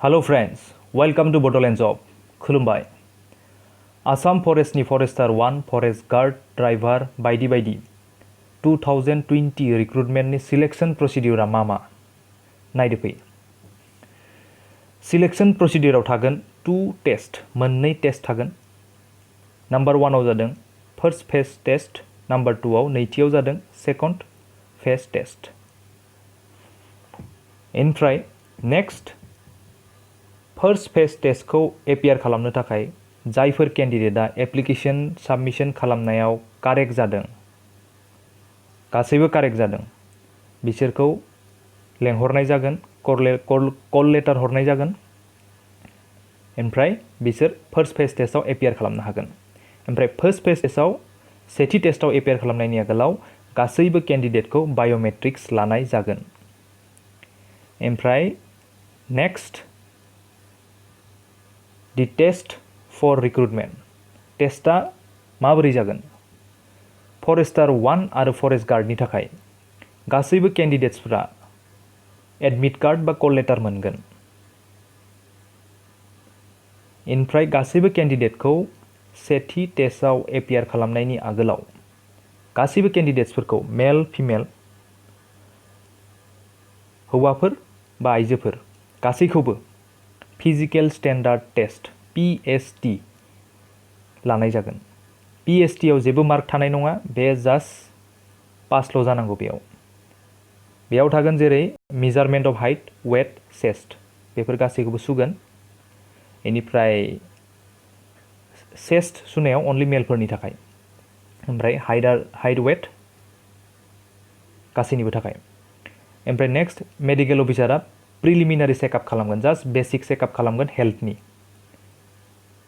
Hello friends, welcome to Bottleland Job. खुलुमबाय आसाम फरेस्टनि forester 1 forest guard driver बायदि बायदि 2020 रिक्रुटमेन्टनि सिलेक्शन प्रसिडिउरा मा नायदो फै सिलेक्शन प्रसिडिउराव थागोन 2 टेस्ट मोननै टेस्ट थागोन नम्बर 1 आव जादों फर्स्ट फेज टेस्ट नम्बर 2 आव नैथियाव जादों सेकंड फेज टेस्ट इनफ्राय नेक्स्ट फर्स्ट फेज टेस्ट को एपियार खालामनो थाखाय जायफोर कैंडिडेटआ एप्लिकेशन सबमिशन खालामनायाव कारेक्ट जादों गासैबो कारेक्ट जादों बिसोरखौ लेंहरनाय जागोन कल लेटार हरनाय जागोन ओमफ्राय बिसोर फर्स्ट फेज टेस्टआव एपियार खालामनो हागोन ओमफ्राय फर्स्ट फेज टेस्टआव सेथि टेस्टआव एपियार खालामनायनि आगोलाव गासैबो कैंडिडेटखौ बायोमेट्रिक्स लानाय जागोन ओमफ्राय next The test for recruitment टेस्टा माबोरै जागोन फरेस्टार 1 आरो फरेस्ट गार्डनि थाखाय गासैबो कैंडिडेट्सफोरा एडमिट कार्ड बा कल लेटार मोनगोन इनफ्राय गासैबो कैंडिडेटखौ सेथि टेस्टआव एपियार खालामनायनि आगोलाव गासैबो कैंडिडेट्सफोरखौ मेल फिमेल हौवाफोर बा आइजोफोर गासैखौबो फिजिकल स्टैंडार्ड टेस्ट PST लानाय जागोन PST आव जेबो मार्क थानाय नङा बे जास्ट पासल' जानांगौ बेयाव थागोन जेरै measurement of height weight chest before गासैखौबो सुगोन बेनिफ्राय चेस्ट सुनायाव अनलि मेलफोरनि थाखाय ओमफ्राय हाइट वेट गासैनिबो थाखाय ओमफ्राय नेक्स्ट मेडिकल अफिसारा प्रिलिमिनारि चेकआप खालामगोन जास्ट बेसिक चेकआप खालामगोन हेल्थनि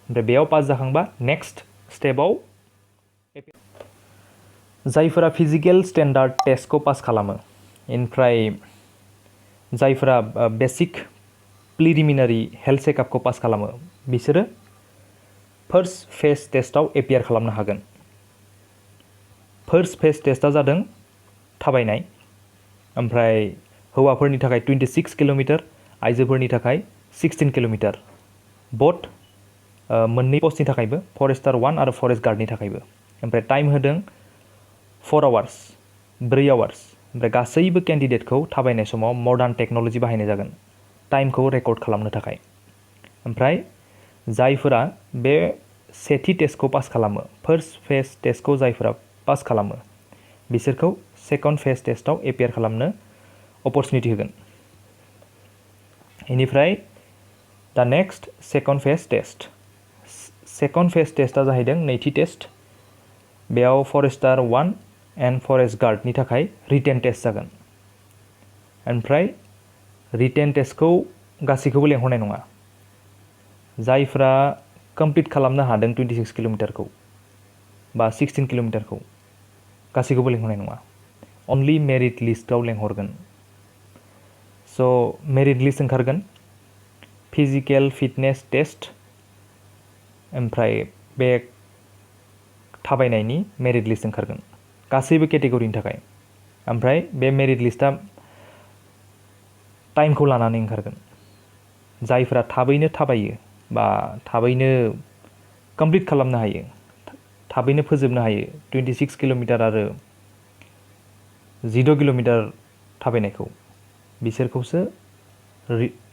ओमफ्राय बेयाव पास जाखांबा नेक्स्ट स्टेपआव जायफोरा फिजिकल स्टैंडार्ड टेस्टखौ पास खालामो ओमफ्राय जायफोरा बेसिक प्रिलिमिनारि हेल्थ चेकआपखौ पास खालामो बिसोरो फर्स्ट फेज टेस्टआव एपियार खालामनो हागोन फर्स्ट फेज टेस्टआ जादों थाबायनाय ओमफ्राय हौवाफोरनि थाखाय 26 किलोमीटर आइजोफोरनि थाखाय 16 किलोमीटर बोथ मोननै पोस्टनि थाखायबो फरेस्टार 1 आरो फरेस्ट गार्डनि थाखायबो ओमफ्राय टाइम होदों 4 आवार्स 4 आवार्स ओमफ्राय गासैबो कैंडिडेटखौ थाबायनाय समाव मडार्न टेक्नोलॉजी बाहायनाय जागोन टाइमखौ रेकर्ड खालामनो थाखाय ओमफ्राय जायफोरा बे सेथि टेस्टखौ पास खालामो फर्स्ट फेज टेस्टखौ जायफोरा पास खालामो बिसोरखौ सेकंड फेज टेस्टआव एपियार खालामनो अपरचुनिटी होगोन इनिफ्राय दा नेक्स्ट सेकंड फेज टेस्टआ जाहैदों नैथि टेस्ट बेयाव फरेस्टार 1 एंड फरेस्ट गार्डनि थाखाय रिटेन टेस्ट जागोन ओमफ्राय रिटेन टेस्टखौ गासैखौबो लेंहरनाय नङा जायफ्रा कमप्लीट खालामनो हादों 26 किलोमीटरखौ बा 16 किलोमीटरखौ गासैखौबो लेंहरनाय नङा अनलि मेरिट लिस्टआव लेंहरगोन सो मेरिट लिस्ट ओंखारगोन फिजिकल फिटनेस टेस्ट ओमफ्राय बे थाबायनायनि मेरिट लिस्ट ओंखारगोन गासैबो कैटेगरीनि थाखाय ओमफ्राय बे मेरिट लिस्टआ टाइमखौ लानानै ओंखारगोन जायफोरा थाबैनो थाबायो बा थाबैनो कमप्लीट खालामनो हायो थाबैनो फोजोबनो हायो 26 किलोमीटर आरो 0 किलोमीटर थाबायनायखौ बिसोरखौसो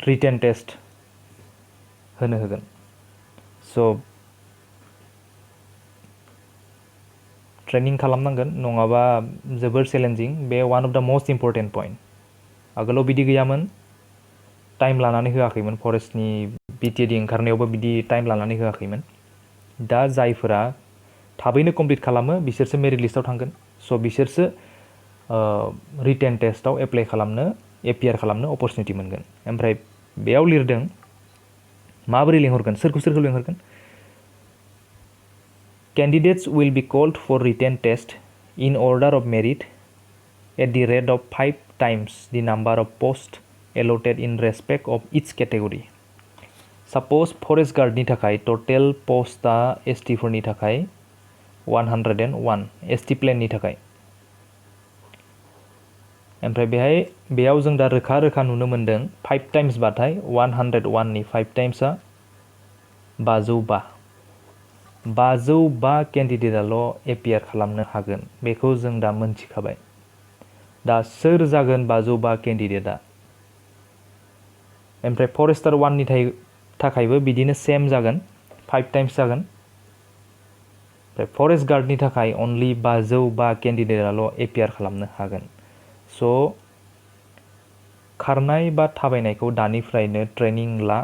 रिटेन टेस्ट होनो होगोन सो ट्रेनिं खालामनांगोन नङाबा जोबोर चेलेंजिं बे वन अफ द मोस्ट इम्पोर्टेन्ट पॉइंट आगोलाव बिदि गैयामोन टाइम लानानै होआखैमोन फरेस्टनि BTD ओंखारनायावबो बिदि टाइम लानानै होआखैमोन दा जायफोरा थाबैनो कमप्लीट खालामो बिसोरसो मेरिट लिस्टआव थांगोन सो बिसोरसो रिटेन टेस्टआव एपियार खालामनो अपरचुनिटी मोनगोन ओमफ्राय बेयाव लिरदों माबोरै लेंहरगोन सोरखौ लेंहरगोन Candidates will be called for written test in order of merit at the rate of 5 times the number of posts allotted in respect of each category. Suppose forest guard नि थाखाय total posta ST फोरनि थाखाय 101 ST plan नि थाखाय ओमफ्राय बेयाव जों दा रोखा रोखा नुनो मोन्दों 5 टाइम्स बाथाय 101 नि 5 टाइम्सआ 505 505 केन्डिडेटआल' एपियार खालामनो हागोन बेखौ जों दा मोनथिखाबाय। दा सोर जागोन 505 केन्डिडेटआ? ओमफ्राय फरेस्टार 1 नि थाखायबो बिदिनो सेम जागोन 5 टाइम्स जागोन। ओमफ्राय फरेस्ट गार्डनि थाखाय अनलि 505 केन्डिडेटआल' एपियार खालामनो हागोन। स' खारनाय बा थाबायनायखौ दानिफ्रायनो ट्रेनिं ला,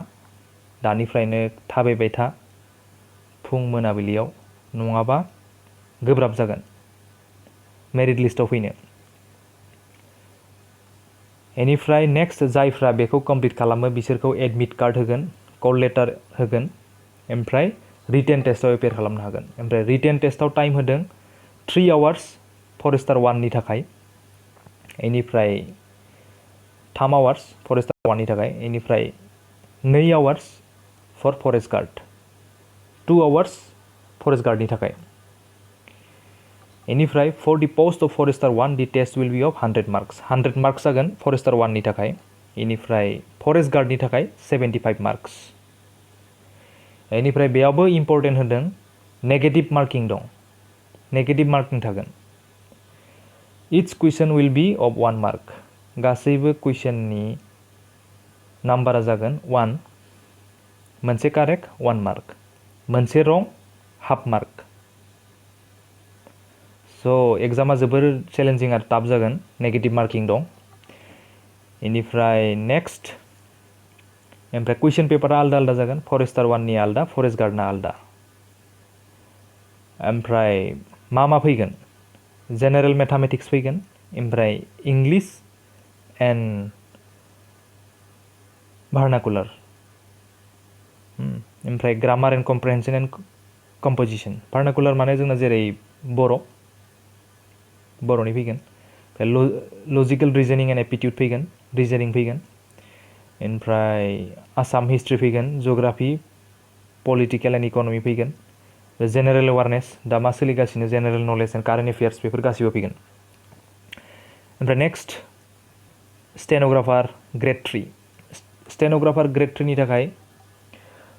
दानिफ्रायनो थाबायबाय था फुं मोनाबिलियाव, नङाबा गोब्राब जागोन मेरिट लिस्टआव फैनो। बेनिफ्राय नेक्स्ट जायफ्रा बेखौ कमप्लिट खालामो बिसोरखौ एडमिट कार्ड होगोन, कल लेटार होगोन, ओमफ्राय रिटेन टेस्टआव एपियार खालामनो हागोन। ओमफ्राय रिटेन टेस्टआव टाइम होदों 3 आवार्स फरेस्टार 1 नि थाखाय, बेनिफ्राय 3 आवार्स फरेस्टार 1 नि थाखाय, बेनिफ्राय 2 hours for forest guard, 2 hours forest गार्डनि थाखाय। बेनिफ्राय for the post of forester 1 the test will be of 100 marks 100 मार्क्स जागोन फरेस्टार 1 नि थाखाय। बेनिफ्राय फरेस्ट गार्डनि थाखाय 75 मार्क्स। बेनिफ्राय बेयावबो इम्परटेन्ट होदों नेगेटिभ मार्किं दं, नेगेटिभ मार्किं थागोन। Etch question will be of 1 mark, गासैबो कुइसननि नाम्बारा जागोन 1, मोनसे कारेक्ट 1 मार्क, मोनसे रं हाफ मार्क। स' एग्जामा जोबोर चेलेन्जिं आरो टाफ जागोन, नेगेटिभ मार्किं दं। बेनिफ्राय नेक्स्ट, ओमफ्राय कुइसन पेपारा आलदा आलदा जागोन, फरेस्टार 1 नि आलदा, फरेस्ट गार्डना आलदा। ओमफ्राय मा फैगोन? जेनेरेल मेथामेटिक्स फैगोन, ओमफ्राय इंलिश एन्ड भार्नाकुलार, ओमफ्राय ग्रामार एन्ड कम्प्रेहेनसन एन्ड कम्पोजिसन। भार्नाकुलार माने जोंना जेरै बर'नि फैगोन, ओमफ्राय लजिकेल रिजनिं एन्ड एप्टिटिउड फैगोन, रिजनिं फैगोन, ओमफ्राय आसाम हिस्ट्रि फैगोन, जिअग्राफि, पलिटिकेल एन्ड इक'नमि फैगोन, जेनेरेल एवारनेस, दा मा सोलिगासिनो, general knowledge and current affairs, बेफोर गासिबो फैगोन। ओमफ्राय next stenographer grade 3, stenographer grade 3 नि थाखाय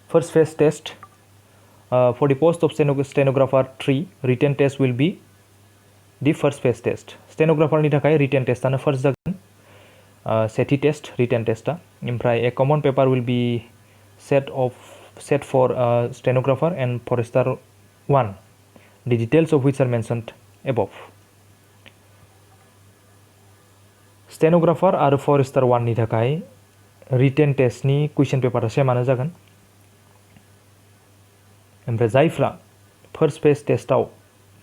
first phase test for the post of stenographer 3 written test will be the first phase test. स्टेन'ग्राफारनि थाखाय रिटेन टेस्टआनो फार्स्ट जागोन, सेथि टेस्ट रिटेन टेस्टआ। ओमफ्राय a common paper will be set for stenographer and forester 1 the details of which are mentioned above. Stenographer आरो forester 1 नि थाखाय written टेस्टनि कुइसन पेपारा सेमानो जागोन। ओमफ्राय जायफ्रा फार्स्ट फेज टेस्टआव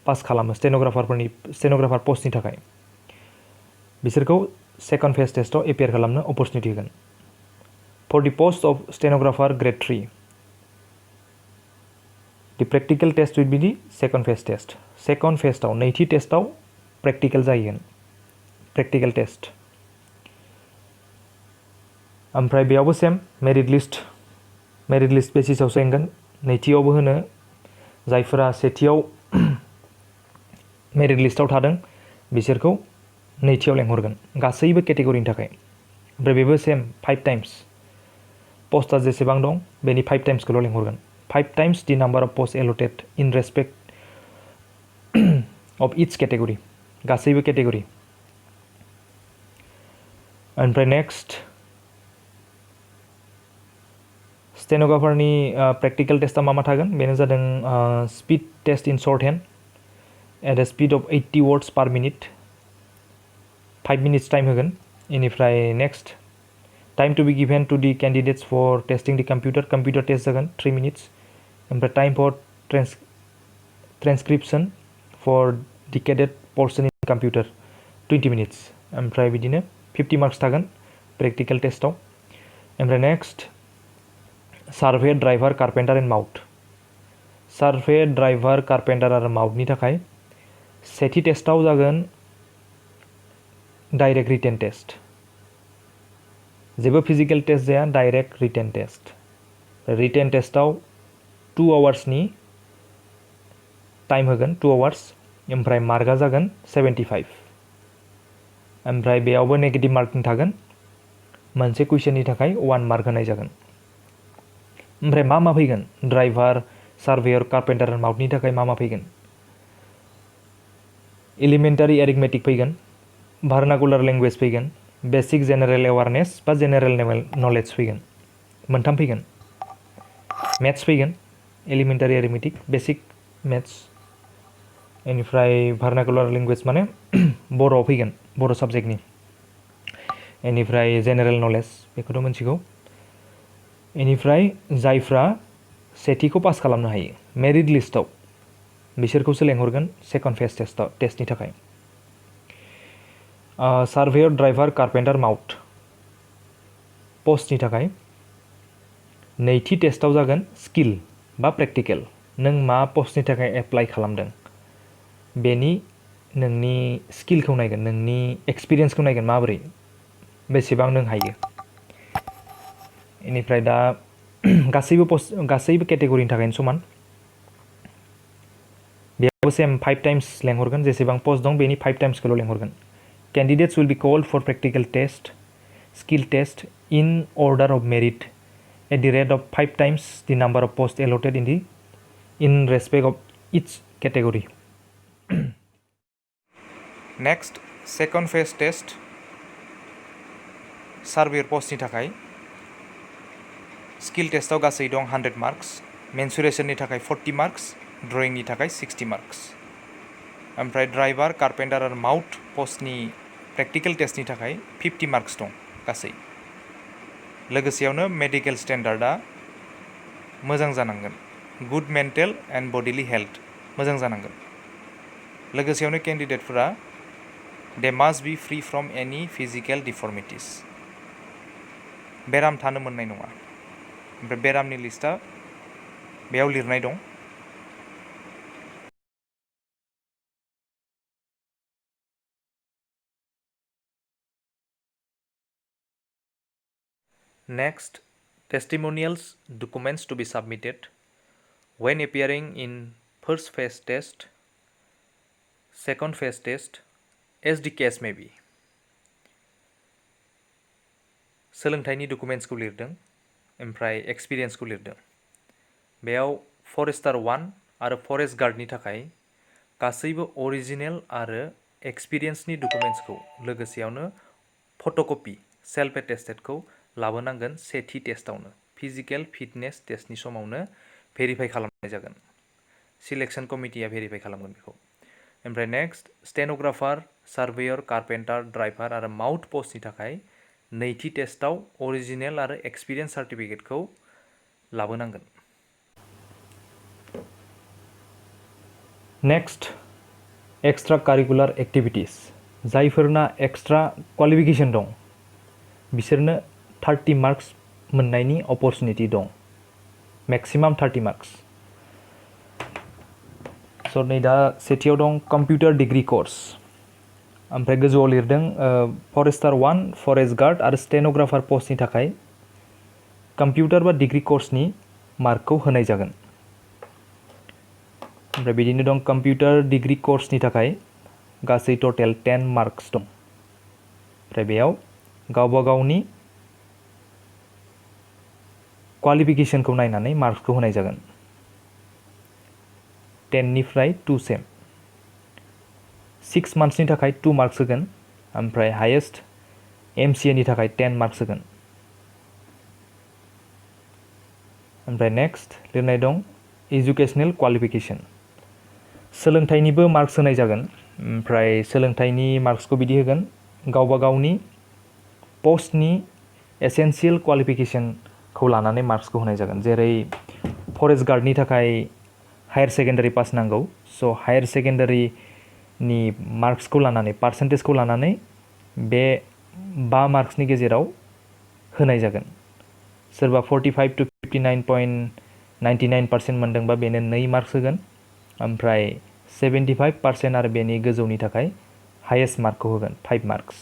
पास खालामो स्टेन'ग्राफार पस्टनि थाखाय, बिसोरखौ सेकेन्ड फेज टेस्टआव एपियार खालामनो अपरचुनिटि होगोन। For the post of stenographer grade 3 the practical test will be the second phase test. Second फेजआव नैथि टेस्टआव प्रेक्टिकेल जाहैगोन, प्रेक्टिकेल टेस्ट। ओमफ्राय बेयावबो सेम मेरिट लिस्ट बेसिसाव सोंगोन। नैथियावबो होनो जायफोरा सेथियाव मेरिट लिस्टआव थादों बिसोरखौ नैथियाव लेंहरगोन गासैबो केटेगरिनि थाखाय। ओमफ्राय बेबो सेम 5 टाइम्स, पस्टआ जेसेबां दं बेनि 5 टाइम्सखौल' लेंहरगोन। 5 times the number of post allotted in respect of each category, गासैबो केटेगरि। ओमफ्राय नेक्स्ट स्टेन'ग्राफारनि प्रेक्टिकेल टेस्टआ मा थागोन? बेनो जादों speed test in shorthand at a speed of 80 words per minute, 5 minutes time होगोन। बेनिफ्राय next time to be given to the candidates for testing the computer test जागोन 3 minutes। ओमफ्राय time for transcription for decoded person in computer 20 minutes। ओमफ्राय बिदिनो 50 marks थागोन practical टेस्टआव। ओमफ्राय next survey driver carpenter and mahout, survey driver carpenter आरो माउथनि थाखाय सेथि टेस्टआव जागोन डाइरेक्ट रिटेन टेस्ट, जेबो फिजिकेल टेस्ट जाया, डाइरेक्ट रिटेन टेस्ट। रिटेन टेस्टआव 2 आवार्सनि टाइम होगोन, 2 आवार्स। ओमफ्राय मार्कआ जागोन 75। ओमफ्राय बेयावबो नेगेटिभ मार्किं थागोन मोनसे कुइसननि थाखाय 1 मार्क होनाय जागोन ओमफ्राय मा फैगोन ड्राइभार सार्भेयर कार्पेंटार आरो माउथनि थाखाय मा फैगोन एलिमेन्टारि एरिथमेटिक फैगोन भार्नाकुलार लेंगुवेज फैगोन बेसिक जेनेरेल एवारनेस बा जेनेरेल नलेज फैगोन मोनथाम फैगोन मेथ्स फैगोन एलिमेन्टारि एरिथमेटिक बेसिक मेथ्स बेनिफ्राय भार्नाकुलार लेंगुवेज माने बर'आव फैगोन बर' साबजेक्टनि बेनिफ्राय जेनेरेल नलेज बेखौथ' मिथिगौ बेनिफ्राय जायफ्रा सेथिखौ पास खालामनो हायो मेरिट लिस्टआव बिसोरखौसो लेंहरगोन सेकेन्ड फेज टेस्टनि थाखाय सार्भेयर ड्राइभार कार्पेंटार माउथ पस्टनि थाखाय नैथि टेस्टआव जागोन स्किल बा प्रेक्टिकेल नों मा पस्टनि थाखाय एप्लाइ खालामदों बेनि नोंनि स्किलखौ नायगोन नोंनि एक्सपिरियेन्सखौ नायगोन माबोरै बेसेबां नों हायो बेनिफ्राय दा गासैबो केटेगरिनि थाखायनो समान बेयावबो सेम 5 टाइम्स लेंहरगोन जेसेबां पस्ट दं बेनि 5 टाइम्सखौल' लेंहरगोन candidates will be called for practical test skill test in order of merit at the rate of 5 times the number of posts allotted in respect of each category. Next, second phase test surveyor postनि थाखाय skill testआव गासै दं 100 marks mensuration नि थाखाय 40 marks drawing नि थाखाय 60 marks ओमफ्राय driver कार्पेंटार आरो mahout पस्टनि प्रेक्टिकल टेस्टनि थाखाय 50 मार्क्स दं गासै लोगोसेयावनो मेडिकेल स्टेन्डार्डआ मोजां जानांगोन good mental and bodily health मोजां जानांगोन लोगोसेयावनो केन्डिडेटफोरा they must be free from any physical deformities बेराम थानो मोननाय नङा ओमफ्राय बेरामनि लिस्टआ बेयाव लिरनाय दं Next, testimonials documents to be submitted when appearing in first phase test, second phase test, as the case may be. सोलोंथाइनि डकुमेन्ट्सखौ लिरदों ओमफ्राय एक्सपिरियेन्सखौ लिरदों बेयाव फरेस्टार 1 आरो फरेस्ट गार्डनि थाखाय गासैबो अरिजिनेल आरो एक्सपिरियेन्सनि डकुमेन्ट्सखौ लोगोसेयावनो फट'कपि सेल्फ एटेस्टेडखौ लाबोनांगोन सेथि टेस्टआवनो फिजिकेल फिटनेस टेस्टनि समावनो भेरिफाइ खालामनाय जागोन सिलेक्सन कमिटिया भेरिफाइ खालामगोन बेखौ ओमफ्राय next stenographer surveyor carpenter driver आरो माउथ पस्टनि थाखाय नैथि टेस्टआव अरिजिनेल आरो एक्सपिरियेन्स सार्टिफिकेटखौ लाबोनांगोन नेक्स्ट एक्सट्रा कारिकुलार एक्टिभिटिस जायफोरना एक्सट्रा क्वालिफिकेसन दं बिसोरनो 30 मार्क्स मोननायनि अपरचुनिटि दं मेक्सिमाम 30 मार्क्स स' नै दा सेथियाव दं कम्पिउटार डिग्री कर्स ओमफ्राय गोजौआव लिरदों फरेस्टार 1 फरेस्ट गार्ड आरो स्टेन'ग्राफार पस्टनि थाखाय कम्पिउटार बा डिग्री कर्सनि मार्कखौ होनाय जागोन ओमफ्राय बिदिनो दं कम्पिउटार डिग्री कर्सनि थाखाय गासै टटेल 10 मार्क्स दं ओमफ्राय बेयाव गावबा गावनि क्वालिफिकेसनखौ नायनानै मार्क्सखौ होनाय जागोन 10 निफ्राय 2 सेम 6 मान्थ्सनि थाखाय 2 मार्क्स होगोन ओमफ्राय हायेस्ट MCA नि थाखाय 10 मार्क्स होगोन ओमफ्राय नेक्स्ट लिरनाय दं एजुकेशनेल क्वालिफिकेसन सोलोंथाइनिबो मार्क्स होनाय जागोन ओमफ्राय सोलोंथाइनि मार्क्सखौ बिदि होगोन गावबा गावनि पस्टनि एसेन्शियेल क्वालिफिकेसनखौ लानानै मार्क्सखौ होनाय जागोन जेरै फरेस्ट गार्डनि थाखाय हायार सेकेन्डारि पास नांगौ स' हायार सेकेन्डारिनि मार्क्सखौ लानानै पार्सेन्टेजखौ लानानै बे 5 मार्क्सनि गेजेराव होनाय जागोन सोरबा 45 to 59.99% मोनदोंबा बेनो 2 मार्क्स होगोन ओमफ्राय 75% आरो बेनि गोजौनि थाखाय हायेस्ट मार्कखौ होगोन 5 मार्क्स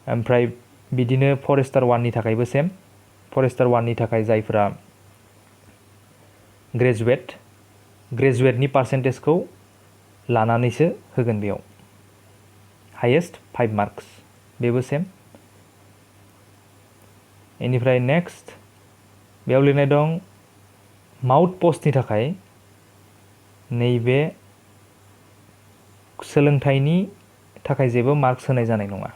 ओमफ्राय बिदिनो फरेस्टार 1 नि थाखायबो सेम फरेस्टार 1 नि थाखाय जायफोरा ग्रेजुवेटनि पार्सेन्टेजखौ लानानैसो होगोन बेयाव हाइएस्ट 5 मार्क्स बेबो सेम। बेनिफ्राय नेक्स्ट बेयाव लिरनाय दं माउथ पस्टनि थाखाय नैबे सोलोंथाइनि थाखाय जेबो मार्क्स होनाय जानाय नङा,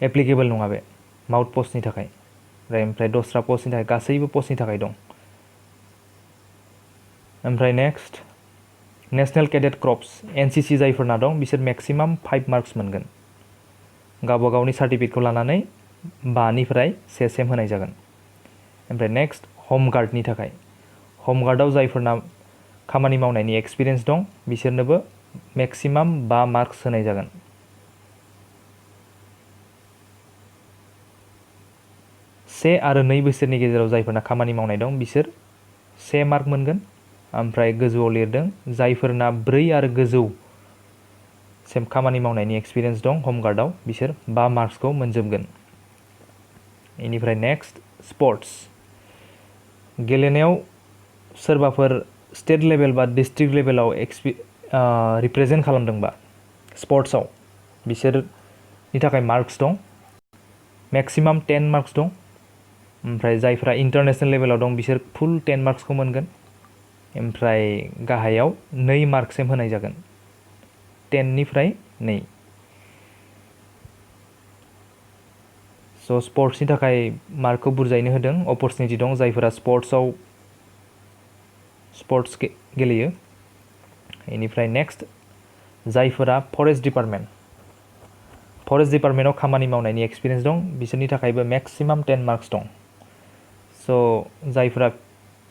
एप्लिकेबल नङा बे माउथ पस्टनि थाखाय। ओमफ्राय दस्रा पस्टनि थाखाय गासैबो पस्टनि थाखाय दं। ओमफ्राय next national cadet corps NCC जायफोरना दं बिसोर मैक्सिमाम 5 मार्क्स मोनगोन। गावबा गावनि सार्टिफिकेटखौ लानानै 5 निफ्राय 1 सेम होनाय जागोन। ओमफ्राय नेक्स्ट होम गार्डनि थाखाय होम गार्डआव जायफोरना खामानि मावनायनि एक्सपिरियेन्स दं बिसोरनोबो मैक्सिमाम 5 मार्क्स होनाय जागोन। से आरो 2 बोसोरनि गेजेराव जायफोरना खामानि मावनाय दं बिसोर 1 मार्क मोनगोन। ओमफ्राय गोजौआव लिरदों जायफोरना 4 आरो गोजौ सेम खामानि मावनायनि एक्सपिरियेन्स दं होम गार्डआव बिसोर 5 मार्क्सखौ मोनजोबगोन। बेनिफ्राय नेक्स्ट स्पोर्ट्स गेलेनायाव सोरबाफोर स्टेट लेभेल बा डिस्ट्रिक्ट लेभेलाव रिप्रेजेन्ट खालामदोंबा स्पोर्ट्सआव बिसोरनि थाखाय मार्क्स दं, मैक्सिमाम 10 मार्क्स दं। ओमफ्राय जायफ्रा इंटरनेशनल लेभेलाव दं बिसोर फुल 10 मार्क्सखौ मोनगोन। ओमफ्राय गाहायाव 2 मार्कसिम होनाय जागोन, 10 निफ्राय 2। स' स्पोर्ट्सनि थाखाय मार्कखौ बुरजायैनो होदों, अपरचुनिटि दं जायफोरा स्पोर्ट्स गेलेयो। बेनिफ्राय नेक्स्ट जायफोरा फरेस्ट डिपार्टमेन्टआव खामानि मावनायनि एक्सपिरियेन्स दं बिसोरनि थाखायबो मैक्सिमाम 10 मार्क्स दं। स' जायफोरा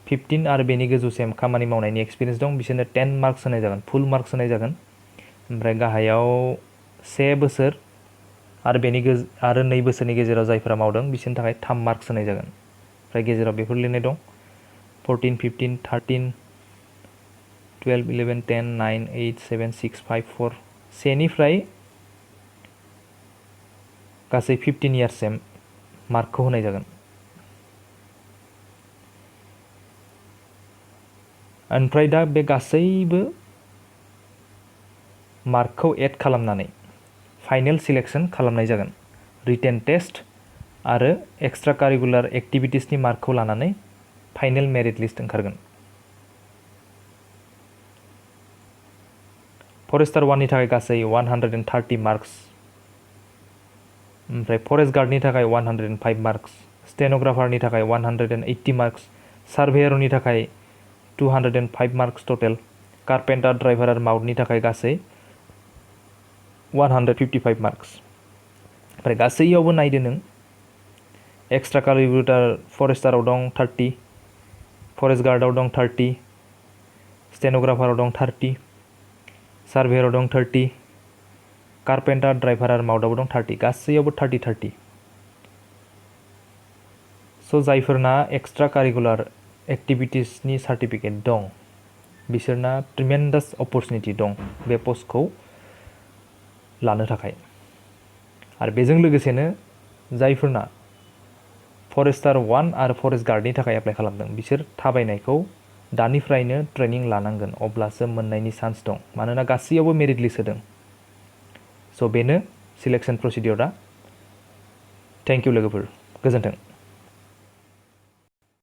15 आरो बेनि गोजौसिम खामानि मावनायनि एक्सपिरियेन्स दं बिसोरनो 10 मार्क्स होनाय जागोन, फुल मार्क्स होनाय जागोन। ओमफ्राय गाहायाव 1 बोसोर आरो 2 बोसोरनि गेजेराव जायफोरा मावदों बिसोरनि थाखाय 3 मार्क्स होनाय जागोन। ओमफ्राय गेजेराव बेफोर लिरनाय दं 14, 15, 13, 12, 11, 10, 9, 8, 7, 6, 5, 4 सेनिफ्राय गासै 15 इयार्ससिम मार्कखौ होनाय जागोन। ओमफ्राय दा बे गासैबो मार्कखौ एड खालामनानै फाइनेल सिलेक्शन खालामनाय जागोन। रिटेन टेस्ट आरो एक्सट्रा कारिकुलार एक्टिभिटिसनि मार्कखौ लानानै फाइनेल मेरिट लिस्ट ओंखारगोन। फरेस्टार 1नि थाखाय गासै 130 मार्क्स, ओमफ्राय फरेस्ट गार्डनि थाखाय 105 मार्क्स, स्टेनोग्राफारनि थाखाय 180 मार्क्स, सार्भेयरनि थाखाय 205 मार्क्स टोटल, कारपेंटर, ड्राइभार आरो माउथनि थाखाय गासै 155 मार्क्स। ओमफ्राय गासैयावबो नायदो नों एक्सट्रा कारिकुलार फरेस्टाराव दं 30, फरेस्ट गार्डआव दं 30, स्टेनोग्राफाराव दं 30, सार्भेयराव दं 30, कारपेंटर, ड्राइभार आरो माउथआवबो दं 30, गासैयावबो 30। स' जायफोरना एक्सट्रा कारिकुलार एक्टिभिटिसनि सार्टिफिकेट दं बिसोरना ट्रिमेन्डास अपरचुनिटि दं बे पस्टखौ लानो थाखाय। आरो बेजों लोगोसेनो जायफोरना फरेस्टार 1 आरो फरेस्ट गार्डनि थाखाय एप्लाइ खालामदों बिसोर थाबायनायखौ दानिफ्रायनो ट्रेनिं लानांगोन, अब्लासो मोननायनि चान्स दं, मानोना गासैयावबो मेरिट लिस्ट होदों। स' बेनो सिलेक्शन प्रसिडियरा। थेंक इउ लोगोफोर, गोजोन्थों।